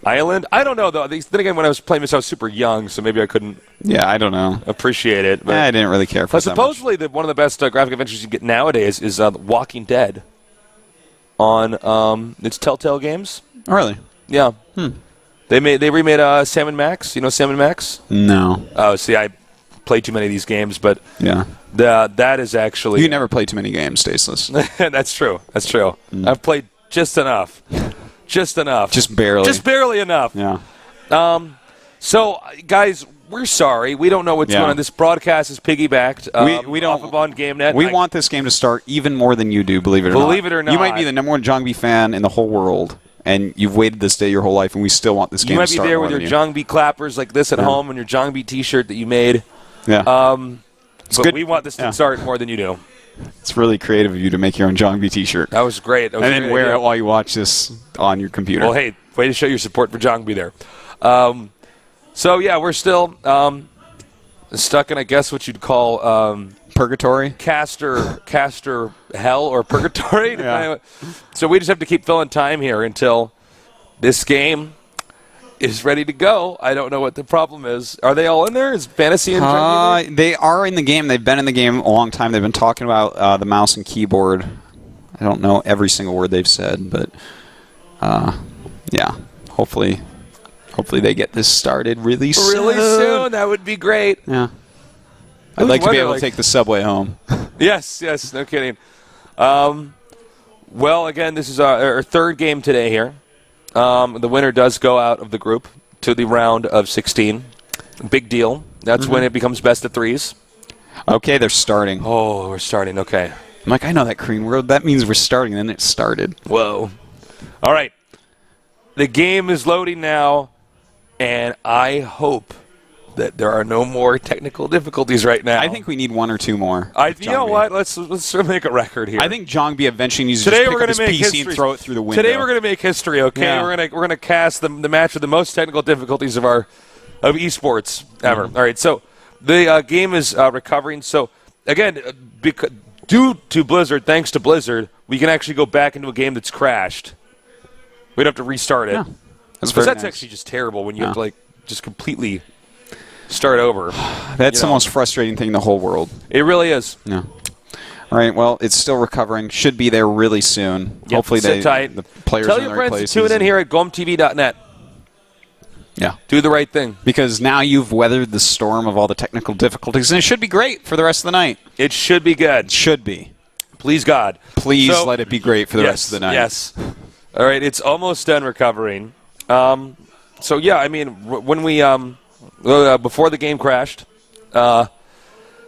island. I don't know though. Then again, when I was playing Myst, I was super young, so maybe I couldn't. Yeah, I don't know. Appreciate it. But I didn't really care for it. Supposedly, one of the best graphic adventures you get nowadays is Walking Dead. On it's Telltale Games. Oh, really? Yeah. They remade Sam & Max. You know Sam & Max? No. Oh, see, I played too many of these games, but yeah, that is actually. You never played too many games, Tasteless. That's true. That's true. I've played just enough. Just enough. Just barely. Just barely enough. Yeah. So, guys, we're sorry. We don't know what's going on. This broadcast is piggybacked we don't, off of on GameNet. We want this game to start even more than you do, believe it or not. Believe it or not. You might be the #1 JangBi fan in the whole world, and you've waited this day your whole life, and we still want this game to start. You might be there with your JangBi clappers like this at home and your JangBi T-shirt that you made. Yeah. It's good. We want this to start more than you do. It's really creative of you to make your own JangBi T-shirt. That was great. And then wear it while you watch this on your computer. Well, hey, way to show your support for JangBi there. So, yeah, we're still stuck in, I guess, what you'd call purgatory? Caster hell or purgatory. Yeah. So we just have to keep filling time here until this game is ready to go. I don't know what the problem is. Are they all in there? Is FanTaSy in there? They are in the game. They've been in the game a long time. They've been talking about the mouse and keyboard. I don't know every single word they've said, but yeah, hopefully they get this started really soon. Really soon. That would be great. Yeah. I'd like to be able to take the subway home. Yes, no kidding. Well, again, this is our third game today here. The winner does go out of the group to the round of 16. Big deal. That's when it becomes best of threes. Okay, they're starting. Oh, we're starting. Okay. I'm like, I know that Korean word. That means we're starting. Then it started. Whoa. All right. The game is loading now, and I hope that there are no more technical difficulties right now. I think we need one or two more. You know what? Let's make a record here. I think JangBi eventually needs to pick up his PC and throw it through the window. Today we're going to make history, okay? Yeah. We're going to cast the match with the most technical difficulties of esports ever. All right, so the game is recovering. So, again, due to Blizzard, thanks to Blizzard, we can actually go back into a game that's crashed. We don't have to restart it. Yeah. That's actually just terrible when you have to just completely start over. That's the most frustrating thing in the whole world. It really is. Yeah. All right, well, it's still recovering. Should be there really soon. Yep. Hopefully the players Tell are in your the right friends places. to tune in here at gomtv.net. Yeah. Do the right thing. Because now you've weathered the storm of all the technical difficulties, and it should be great for the rest of the night. It should be good. It should be. Please, God. Please let it be great for the rest of the night. Yes. All right, it's almost done recovering. So, yeah, I mean, when we before the game crashed,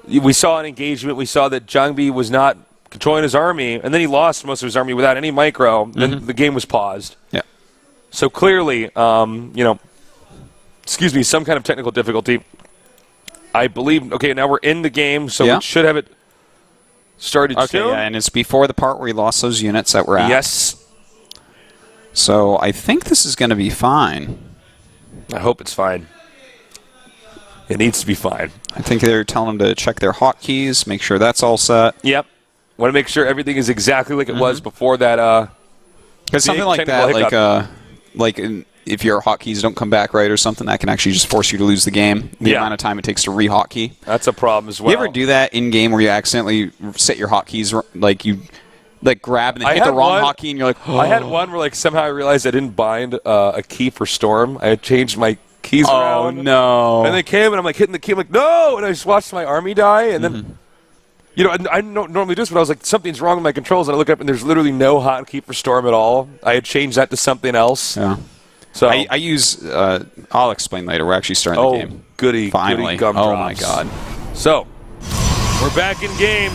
we saw an engagement. We saw that JangBi was not controlling his army, and then he lost most of his army without any micro. Then the game was paused. Yeah. So clearly, some kind of technical difficulty. I believe. Okay, now we're in the game, so we should have it started soon. Yeah, and it's before the part where he lost those units that were at. Yes. So I think this is going to be fine. I hope it's fine. It needs to be fine. I think they're telling them to check their hotkeys, make sure that's all set. Yep. Want to make sure everything is exactly like it was before that. Because something like that, if your hotkeys don't come back right or something, that can actually just force you to lose the game. The amount of time it takes to re-hotkey. That's a problem as well. You ever do that in-game where you accidentally set your hotkeys, grab and then hit the wrong hotkey and you're like, oh. I had one where somehow I realized I didn't bind a key for Storm. I had changed my keys around. Oh, no. And they came and I'm hitting the key. I'm like, no! And I just watched my army die and then... I don't normally do this, but I was like, something's wrong with my controls. And I look up, and there's literally no hotkey for Storm at all. I had changed that to something else. Yeah. So I use. I'll explain later. We're actually starting the game. Goody! Finally! Goody Oh my God! So we're back in game,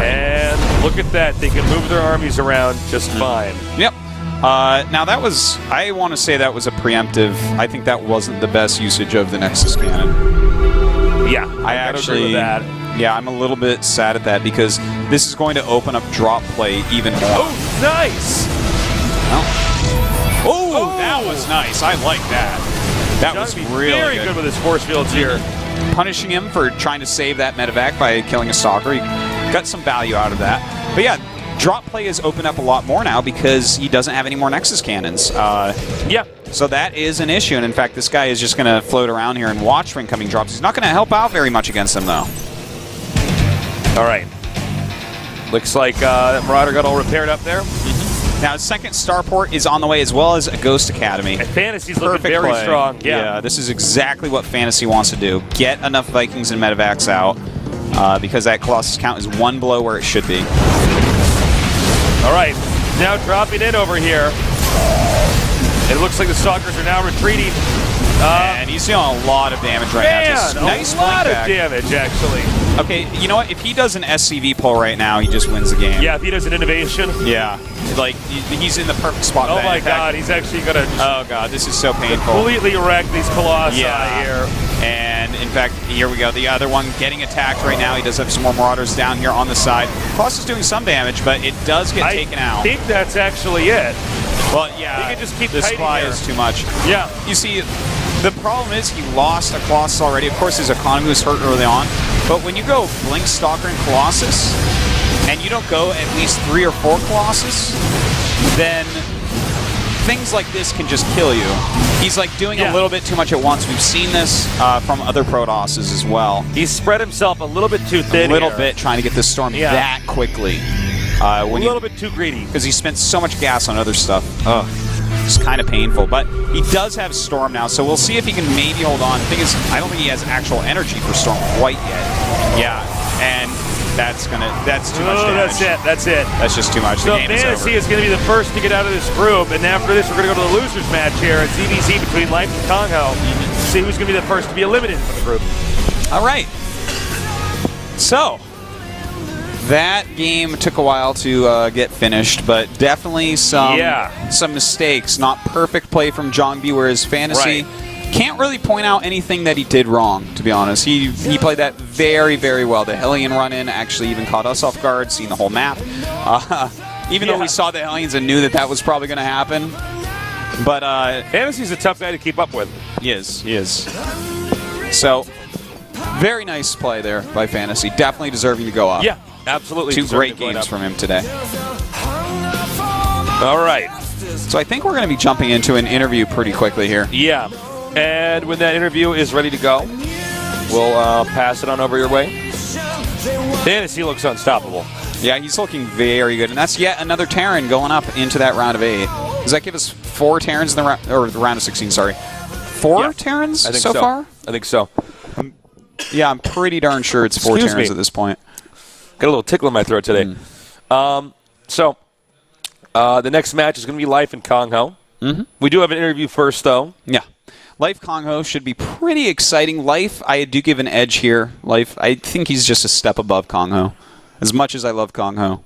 and look at that. They can move their armies around just fine. Yep. Now that was. I want to say that was a preemptive. I think that wasn't the best usage of the Nexus cannon. Yeah, I actually, yeah, I'm a little bit sad at that because this is going to open up drop play even more. Oh, nice! Oh, that was nice. I like that. That was really very good with his force fields here. Punishing him for trying to save that medevac by killing a stalker. He got some value out of that. But yeah, drop play has opened up a lot more now because he doesn't have any more Nexus cannons. Yeah. So that is an issue, and in fact, this guy is just going to float around here and watch for incoming drops. He's not going to help out very much against them, though. All right. Looks like that Marauder got all repaired up there. Now, his second starport is on the way, as well as a Ghost Academy. And FanTaSy's looking very strong. Yeah, this is exactly what FanTaSy wants to do. Get enough Vikings and medevacs out, because that Colossus count is one below where it should be. All right. Now dropping in over here. It looks like the Stalkers are now retreating. And he's doing a lot of damage right now. Just nice a lot of back. damage, actually. Okay, you know what? If he does an SCV pull right now, he just wins the game. Yeah, if he does an innovation. Yeah. Like, he's in the perfect spot. Oh my god, he's actually going to... Oh god, this is so painful. Completely wreck these Colossi here. And, in fact, here we go. The other one getting attacked right now. He does have some more Marauders down here on the side. Colossus is doing some damage, but it does get taken out. I think that's actually it. Well, yeah. He can just keep the supply is too much. Yeah. You see, the problem is he lost a Colossus already. Of course, his economy was hurt early on. But when you go Blink, Stalker, and Colossus, and you don't go at least 3 or 4 Colossus, then things like this can just kill you. He's like doing a little bit too much at once. We've seen this from other Protosses as well. He's spread himself a little bit too thin. A little bit trying to get this storm that quickly. A little bit too greedy. Because he spent so much gas on other stuff. It's kind of painful. But he does have Storm now, so we'll see if he can maybe hold on. The thing is, I don't think he has actual energy for Storm quite yet. Yeah, and that's too much damage. That's it. That's just too much. So the game FanTaSy is going to be the first to get out of this group, and after this, we're going to go to the losers match here at ZVZ between Life and Kongho. See who's going to be the first to be eliminated from the group. All right. So that game took a while to get finished, but definitely some mistakes. Not perfect play from JangBi, whereas FanTaSy can't really point out anything that he did wrong, to be honest. He played that very, very well. The Hellion run-in actually even caught us off guard, seeing the whole map. Even though we saw the Hellions and knew that was probably going to happen. But FanTaSy's a tough guy to keep up with. He is. So, very nice play there by FanTaSy. Definitely deserving to go up. Yeah. Absolutely. 2 great games from him today. All right. So I think we're going to be jumping into an interview pretty quickly here. Yeah. And when that interview is ready to go, we'll pass it on over your way. FanTaSy looks unstoppable. Yeah, he's looking very good. And that's yet another Terran going up into that round of 8. Does that give us 4 Terrans in the round of 16, sorry. 4 Terrans so far? I think so. Yeah, I'm pretty darn sure it's 4 Terrans at this point. Got a little tickle in my throat today. So, the next match is going to be Life and Kongho. We do have an interview first, though. Yeah. Life Kongho should be pretty exciting. Life, I do give an edge here. Life, I think he's just a step above Kongho. As much as I love Kongho.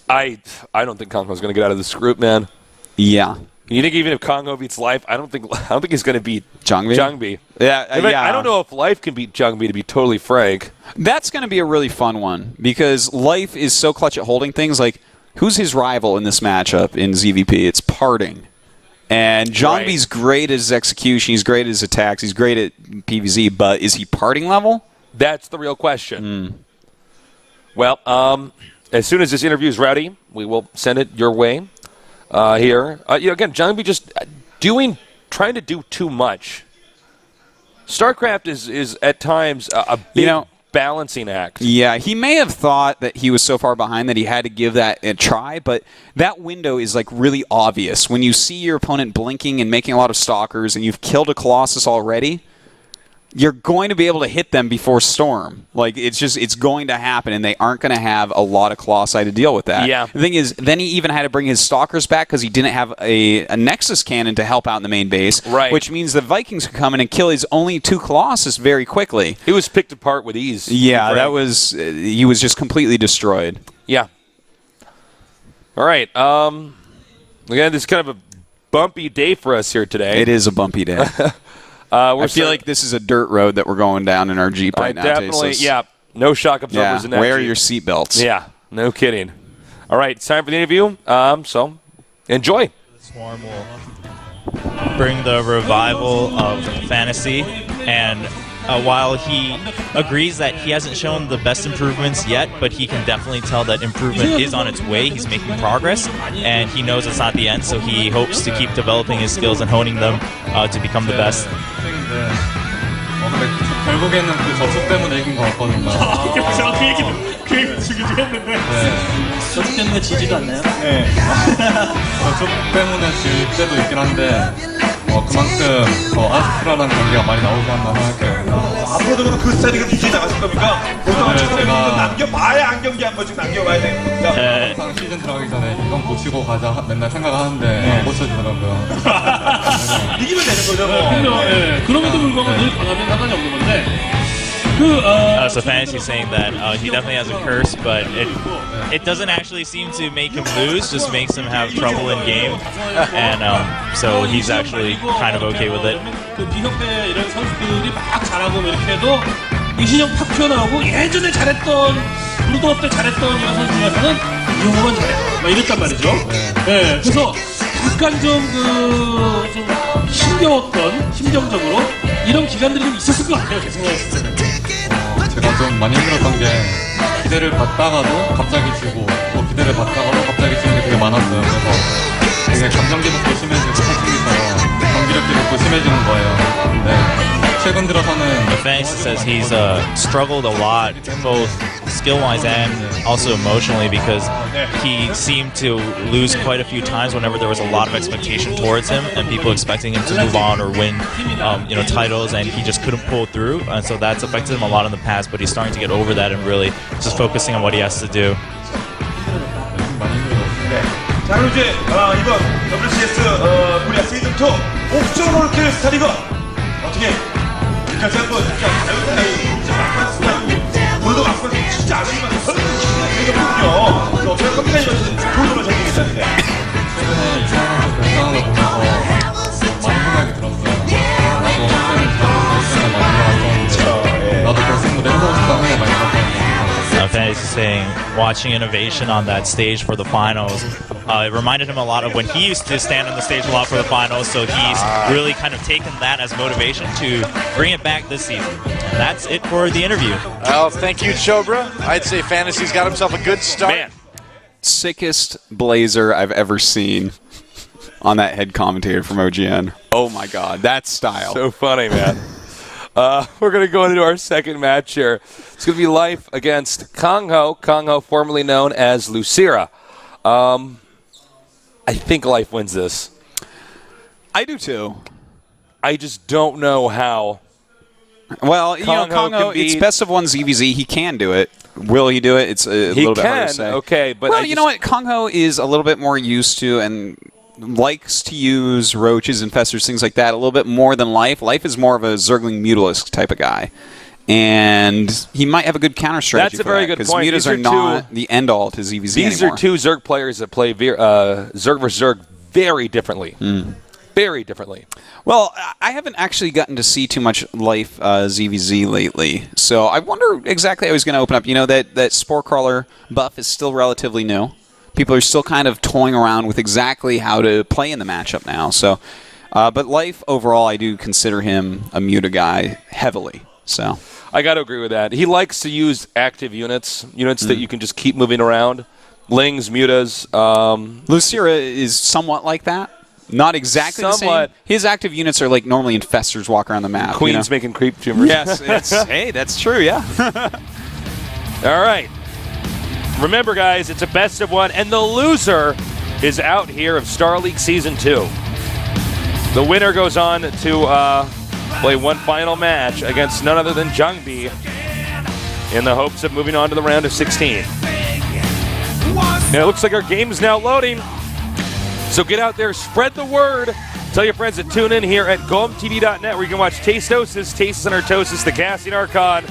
I don't think Kongho's going to get out of this group, man. Yeah. You think even if Kongho beats Life, I don't think he's going to beat JangBi. Yeah, I don't know if Life can beat JangBi, to be totally frank. That's going to be a really fun one because Life is so clutch at holding things. Like, who's his rival in this matchup in ZVP? It's Parting. And JangBi's great at his execution. He's great at his attacks. He's great at PvZ. But is he Parting level? That's the real question. Well, as soon as this interview is ready, we will send it your way. Here. Again, JangBi just trying to do too much. StarCraft is at times a big balancing act. Yeah, he may have thought that he was so far behind that he had to give that a try, but that window is like really obvious. When you see your opponent blinking and making a lot of stalkers and you've killed a Colossus already, you're going to be able to hit them before Storm. Like, it's going to happen, and they aren't going to have a lot of Colossi to deal with that. Yeah. The thing is, then he even had to bring his Stalkers back because he didn't have a Nexus cannon to help out in the main base, which means the Vikings could come in and kill his only 2 Colossus very quickly. He was picked apart with ease. Yeah, he was just completely destroyed. Yeah. All right. Again, this is kind of a bumpy day for us here today. It is a bumpy day. I feel like this is a dirt road that we're going down in our Jeep right now, definitely, Tasteless. yeah. No shock absorbers in that wear Jeep. your seatbelts. Yeah, no kidding. All right, it's time for the interview. So enjoy. Swarm will bring the revival of fantasy, and while he agrees that he hasn't shown the best improvements yet, but he can definitely tell that improvement is on its way. He's making progress, and he knows it's not the end, so he hopes to keep developing his skills and honing them to become the best. 근데 결국에는 그 저축 때문에 이긴 것 같거든요. 제가 그 얘기 주기도 했는데 저축 때문에 지지도 않나요? 네. 저축 때문에 질 때도 있긴 한데 그만큼 아스트라라는 경기가 많이 나오지 않나 생각해요. 앞으로도 그 스타일이 유지해 나가실 겁니까? 보통 제가 남겨봐야 한 경기 한 번씩 남겨봐야 되니까. 항상 시즌 들어가기 전에 이건 고치고 가자 맨날 생각하는데 안 고쳐지더라고요. 이기면 되는 거죠 뭐. 네. 그럼에도 불구하고 늘 강하면 상관이 없는 건데. So fantasy saying that he definitely has a curse, but it doesn't actually seem to make him lose, just makes him have trouble in game, and so he's actually kind of okay with it. 그 비협회 이런 선수들이 막 잘하고 이렇게 해도 이신영 팍 튀어나오고 예전에 잘했던 브루드업 때 잘했던 이런 선수 중에서는 이용호만 잘해 막 이랬단 말이죠. 네, 그래서 약간 좀 힘겨웠던 심정적으로 이런 기간들이 좀 있었을 것 같아요. 제 생각했을 때는. 제가 좀 많이 힘들었던 게 기대를 받다가도 갑자기 지고 또 기대를 받다가도 갑자기 지는 게 되게 많았어요. 그래서 되게 감정 기복도 심해지고 사춘기처럼 경기력 기복도 심해지는 거예요. 근데 최근 들어서는 Fantasy says he's struggled a lot, both skill-wise and also emotionally, because he seemed to lose quite a few times whenever there was a lot of expectation towards him and people expecting him to move on or win, titles, and he just couldn't pull through, and so that's affected him a lot in the past. But he's starting to get over that and really just focusing on what he has to do. 자 그럼 이제 이번 WCS 코리아 시즌 2 옥션 롤킬 스타리그 어떻게 이렇게 생각도 진짜 막판 스타리그 오늘도 막판 진짜 아시지만 생각보군요. 어떻게 커피가 이런 좋은 점을 적용이 있었는데 최근에 이상한 결정하는 거 보면서 많은 생각이 들었어요. 나도 옥션을 많이 들어갔었는데 나도 결승 무대 해보고 싶다는 생각이 많이 들었거든요. Fantasy saying, watching innovation on that stage for the finals, it reminded him a lot of when he used to stand on the stage a lot for the finals, so he's really kind of taken that as motivation to bring it back this season. And that's it for the interview. Well, thank you, Chobra. I'd say Fantasy's got himself a good start. Man. Sickest blazer I've ever seen on that head commentator from OGN. Oh my god, that style. So funny, man. We're going to go into our second match here. It's going to be Life against Kong Ho, formerly known as Lucira. I think Life wins this. I do too. I just don't know how. Well, Kong Ho, it's best of one ZVZ. He can do it. Will he do it? It's a little bit hard to say. Okay, but well, you know what? Kong Ho is a little bit more used to and likes to use roaches, infestors, things like that a little bit more than Life. Life is more of a Zergling Mutalisk type of guy. And he might have a good counter strategy. That's a very good point. Because mutas are not the end-all to ZVZ These anymore. are two Zerg players that play Zerg versus Zerg very differently. Very differently. Well, I haven't actually gotten to see too much Life ZVZ lately, so I wonder exactly how he's going to open up. You know, that Spore Crawler buff is still relatively new. People are still kind of toying around with exactly how to play in the matchup now. So, but Life overall, I do consider him a muta guy heavily. So I got to agree with that. He likes to use active units that you can just keep moving around. Lings, mutas. Lucira is somewhat like that. Not exactly the same. His active units are like normally infestors walk around the map. Queens making creep tumors. Yes, hey, that's true, yeah. All right. Remember, guys, it's a best of one, and the loser is out here of Star League Season 2. The winner goes on to play one final match against none other than JangBi in the hopes of moving on to the round of 16. And it looks like our game is now loading. So get out there, spread the word. Tell your friends to tune in here at GomTV.net where you can watch Tasteless, and Artosis, the Cassian Archon,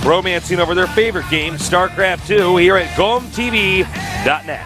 romancing over their favorite game, StarCraft 2, here at GomTV.net.